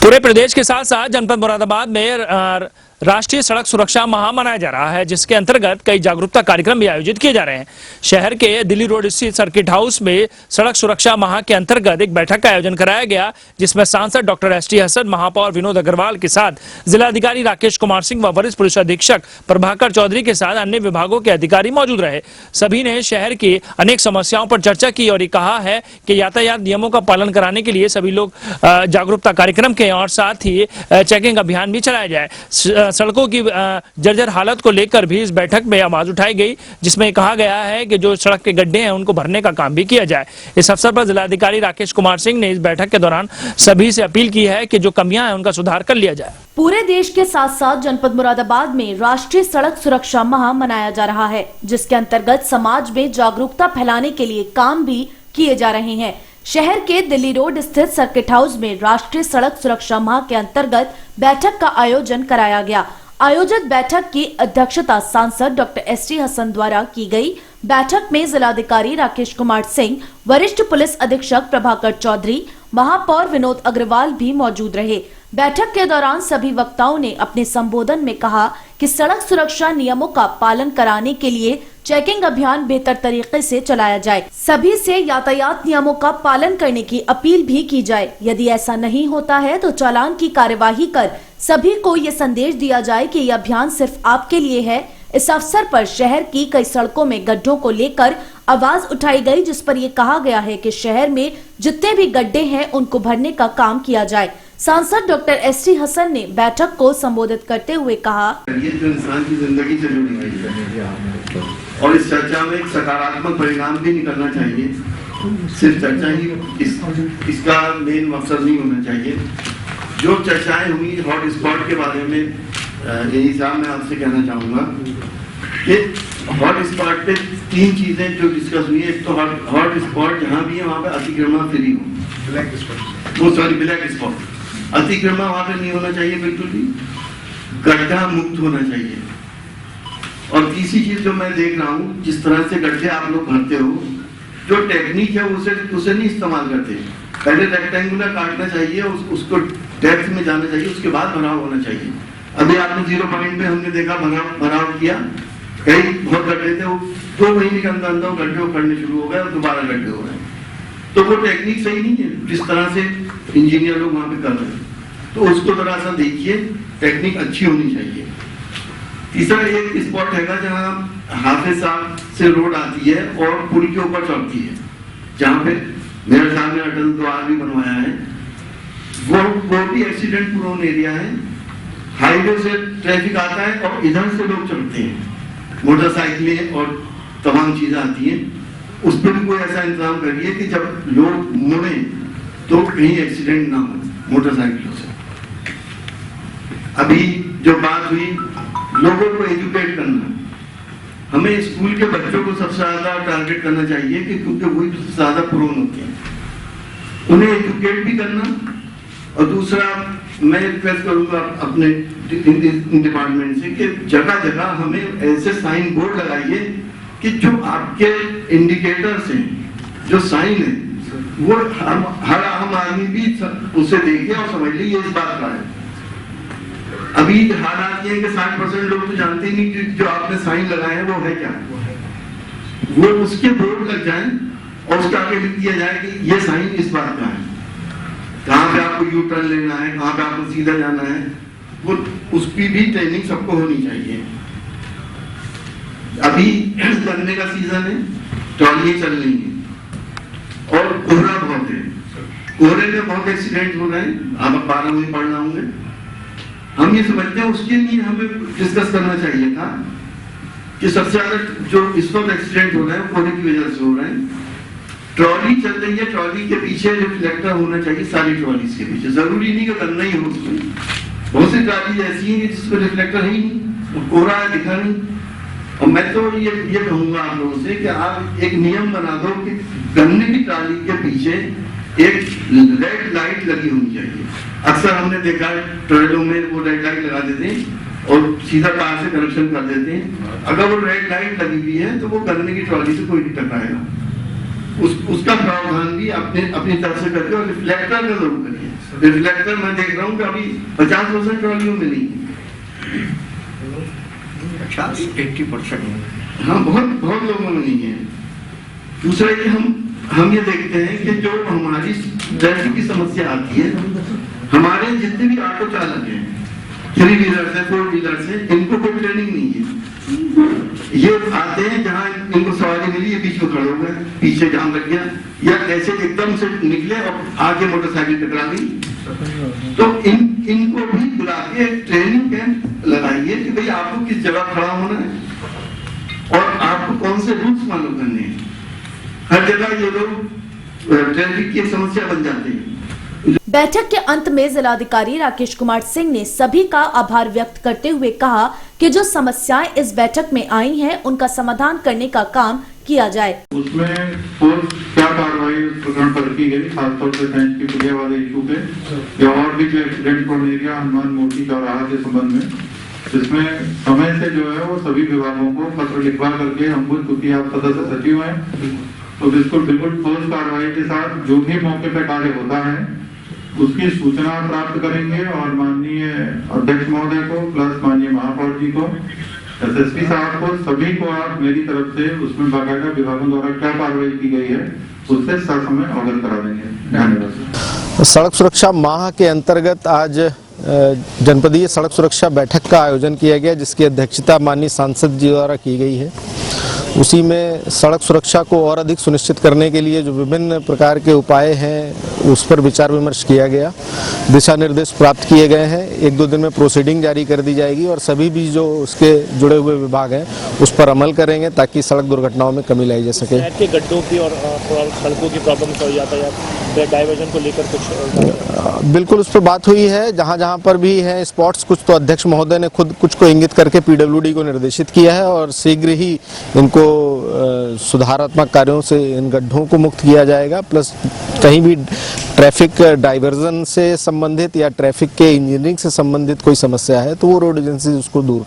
पूरे प्रदेश के साथ साथ जनपद मुरादाबाद में राष्ट्रीय सड़क सुरक्षा माह मनाया जा रहा है, जिसके अंतर्गत कई जागरूकता कार्यक्रम भी आयोजित किए जा रहे हैं। शहर के दिल्ली रोड स्थित सर्किट हाउस में सड़क सुरक्षा माह के अंतर्गत एक बैठक का आयोजन कराया गया, जिसमें सांसद डॉक्टर एसटी हसन, महापौर विनोद अग्रवाल के साथ जिलाधिकारी राकेश कुमार सिंह व वरिष्ठ पुलिस अधीक्षक प्रभाकर चौधरी के साथ अन्य विभागों के अधिकारी मौजूद रहे। सभी ने शहर की अनेक समस्याओं पर चर्चा की और ये कहा है कि यातायात नियमों का पालन कराने के लिए सभी लोग जागरूकता कार्यक्रम के और साथ ही चेकिंग अभियान भी चलाया जाए। सड़कों की जर्जर हालत को लेकर भी इस बैठक में आवाज उठाई गई, जिसमें कहा गया है कि जो सड़क के गड्ढे हैं उनको भरने का काम भी किया जाए। इस अवसर पर जिलाधिकारी राकेश कुमार सिंह ने इस बैठक के दौरान सभी से अपील की है कि जो कमियां हैं उनका सुधार कर लिया जाए। पूरे देश के साथ साथ जनपद मुरादाबाद में राष्ट्रीय सड़क सुरक्षा माह मनाया जा रहा है, जिसके अंतर्गत समाज में जागरूकता फैलाने के लिए काम भी किए जा रहे हैं। शहर के दिल्ली रोड स्थित सर्किट हाउस में राष्ट्रीय सड़क सुरक्षा माह के अंतर्गत बैठक का आयोजन कराया गया। आयोजित बैठक की अध्यक्षता सांसद डॉक्टर एसटी हसन द्वारा की गई। बैठक में जिलाधिकारी राकेश कुमार सिंह, वरिष्ठ पुलिस अधीक्षक प्रभाकर चौधरी, महापौर विनोद अग्रवाल भी मौजूद रहे। बैठक के दौरान सभी वक्ताओं ने अपने संबोधन में कहा कि सड़क सुरक्षा नियमों का पालन कराने के लिए चेकिंग अभियान बेहतर तरीके से चलाया जाए। सभी से यातायात नियमों का पालन करने की अपील भी की जाए। यदि ऐसा नहीं होता है तो चालान की कार्यवाही कर सभी को ये संदेश दिया जाए कि यह अभियान सिर्फ आपके लिए है। इस अवसर पर शहर की कई सड़कों में गड्ढों को लेकर आवाज उठाई गई, जिस पर यह कहा गया है कि शहर में जितने भी गड्ढे हैं उनको भरने का काम किया जाए। सांसद डॉक्टर एसटी हसन ने बैठक को संबोधित करते हुए कहा, ये जो इंसान की जिंदगी से जुड़ी हुई है और इस चर्चा में एक सकारात्मक परिणाम भी निकलना चाहिए। सिर्फ चर्चा ही इसका मेन मकसद नहीं होना चाहिए। जो चर्चाएं हुई हॉट स्पॉट के बारे में, यही साहब मैं आपसे कहना चाहूंगा कि हॉट स्पॉट पे तीन चीजें जो डिस्कस हुई है। एक तो हॉट स्पॉट जहाँ भी है वहाँ पे अतिक्रमण फ्री हो, ब्लैक स्पॉट अतिक्रमण वहाँ पे नहीं होना चाहिए, बिल्कुल भी गड्ढा मुक्त होना चाहिए। और तीसरी चीज जो मैं देख रहा हूँ, जिस तरह से गड्ढे आप लोग भरते हो, जो टेक्निक है उसे नहीं इस्तेमाल करते। पहले रेक्टेंगुलर काटना चाहिए, उसको डेप्थ में जाना चाहिए, उसके बाद भराव होना चाहिए। अभी आपने 0 पॉइंट पे हमने देखा भराव किया, कई बहुत गड्ढे थे, वो 2 महीने के अंदर गड्ढे उखड़ने शुरू हो गए और दोबारा गड्ढे हो गए। तो वो टेक्निक सही नहीं है जिस तरह से इंजीनियर लोग वहां पे कर रहे हैं। तो उसको थोड़ा सा देखिए, टेक्निक अच्छी होनी चाहिए। तीसरा एक स्पॉट हैगा जहाँ हाफिज साहब से रोड आती है और पुल के ऊपर चढ़ती है, जहाँ पे मेरे साहब ने अटल द्वार भी बनवाया है। वो भी एक्सीडेंट प्रोन एरिया है। हाईवे से ट्रैफिक आता है और इधर से लोग चढ़ते हैं, मोटरसाइकिलें और तमाम चीजें आती हैं। उस पर भी कोई ऐसा इंतजाम करिए कि जब लोग मुड़े तो कहीं एक्सीडेंट ना हो मोटरसाइकिलों से। अभी जो बात हुई लोगों को एजुकेट करना, हमें स्कूल के बच्चों को सबसे ज्यादा टारगेट करना चाहिए कि क्योंकि वही सबसे ज्यादा प्रोन होते हैं, उन्हें एजुकेट भी करना। और दूसरा मैं रिक्वेस्ट करूंगा अपने डिपार्टमेंट से कि जगह जगह हमें ऐसे साइन बोर्ड लगाइए कि जो आपके इंडिकेटर्स हैं, जो साइन है, वो हर आम आदमी भी उसे देखे और समझ ले ये इस बात का है। अभी हालात ये है कि 60% लोग तो जानते ही नहीं कि जो आपने साइन लगाए हैं वो है क्या। वो उसके बोर्ड लग जाए और उसके आगे लिख दिया जाए कि ये साइन इस बात का है, कहाँ पे आपको यू टर्न लेना है, कहाँ पे आपको सीधा जाना है। वो उसकी भी ट्रेनिंग सबको होनी चाहिए। अभी चलने का सीजन है, ट्रॉली चल रही है और कोहरा बहुत है। कोहरे में बहुत एक्सीडेंट हो रहे हैं, आप 12 में पढ़ना होंगे। हम ये समझते हैं उसके लिए हमें डिस्कस करना चाहिए था कि सबसे ज्यादा जो इस वक्त एक्सीडेंट हो रहे हैं कोहरे की वजह से हो रहे हैं। ट्रॉली चल रही है, ट्रॉली के पीछे रिफ्लेक्टर होना चाहिए, सारी ट्रॉली के पीछे। जरूरी नहीं कि करना ही हो उसमें, बहुत सी ट्रॉली ऐसी है जिसमें रिफ्लेक्टर ही नहीं, कोहरा है, दिखा नहीं। और मैं तो ये कहूंगा आप लोगों से कि आप एक नियम बना दो कि गन्ने की ट्रॉली के पीछे एक रेड लाइट लगी होनी चाहिए। अक्सर हमने देखा है ट्रेलों में वो रेड लाइट लगा देते हैं और सीधा कार से कनेक्शन कर देते हैं। अगर वो रेड लाइट लगी हुई है तो वो गन्ने की ट्रॉली से कोई नहीं टकराएगा। उसका प्रावधान भी अपनी तरफ से करके और रिफ्लेक्टर का जरूर करिए। रिफ्लेक्टर मैं देख रहा हूँ कि अभी 50% ट्रॉलियों में नहीं है। 80% हाँ, बहुत लोगों में नहीं है। दूसरा कि हम ये देखते हैं कि जो हमारी ट्रैफिक की समस्या आती है, हमारे जितने भी ऑटो चालक हैं, 3 व्हीलर से 4 व्हीलर से, इनको कोई ट्रेनिंग नहीं है। ये आते हैं जहाँ इनको सवारी मिली, ये बीच में खड़े हो गए, पीछे जाम लग गया, या ऐसे एकदम से निकले और आगे मोटरसाइकिल टकरा गई। तो इनको भी बुला के ट्रेनिंग कैंप लगाइए कि भाई आपको किस जगह खड़ा होना है और आपको कौन से रूल्स फॉलो करने हैं। हर जगह ये लोग ट्रैफिक की समस्या बन जाते हैं। बैठक के अंत में जिलाधिकारी राकेश कुमार सिंह ने सभी का आभार व्यक्त करते हुए कहा कि जो समस्याएं इस बैठक में आई हैं, उनका समाधान करने का काम किया जाए। उसमें और क्या कार्रवाई उस प्रकरण पर की गई, खासतौर से साइंस की पुलिया वाले इशू पे, या और भी जो एक्सीडेंट प्रोन एरिया हनुमान मूर्ति चौराहा के संबंध में, जिसमें समय से जो है वो सभी विभागों को पत्र लिखवा करके हमको, क्योंकि आप सदस्य सचिव हैं, तो बिल्कुल ठोस कार्रवाई के साथ जो भी मौके पर कार्य होता है उसकी सूचना प्राप्त करेंगे और माननीय अध्यक्ष महोदय को प्लस माननीय महापौर जी को, एसएसपी साहब को, सभी को आप मेरी तरफ से उसमें बाकायदा विभागों द्वारा क्या कार्रवाई की गई है उससे ससमय अवगत करा देंगे। धन्यवाद। सड़क सुरक्षा माह के अंतर्गत आज जनपदीय सड़क सुरक्षा बैठक का आयोजन किया गया, जिसकी अध्यक्षता माननीय सांसद जी द्वारा की गई है। उसी में सड़क सुरक्षा को और अधिक सुनिश्चित करने के लिए जो विभिन्न प्रकार के उपाय हैं उस पर विचार विमर्श किया गया, दिशा निर्देश प्राप्त किए गए हैं। 1-2 दिन में प्रोसीडिंग जारी कर दी जाएगी और सभी भी जो उसके जुड़े हुए विभाग हैं उस पर अमल करेंगे ताकि सड़क दुर्घटनाओं में कमी लाई जा सके। शहर के गड्ढों की और सड़कों की प्रॉब्लम हो जाता है, डाइवर्जन को लेकर कुछ बिल्कुल उस पर बात हुई है। जहाँ जहाँ पर भी है स्पॉट्स, कुछ तो अध्यक्ष महोदय ने खुद कुछ को इंगित करके पीडब्ल्यूडी को निर्देशित किया है और शीघ्र ही इनको सुधारात्मक कार्यों से इन गड्ढों को मुक्त किया जाएगा। प्लस कहीं भी ट्रैफिक डाइवर्जन से संबंधित या ट्रैफिक के इंजीनियरिंग से संबंधित कोई समस्या है तो वो रोड एजेंसी उसको दूर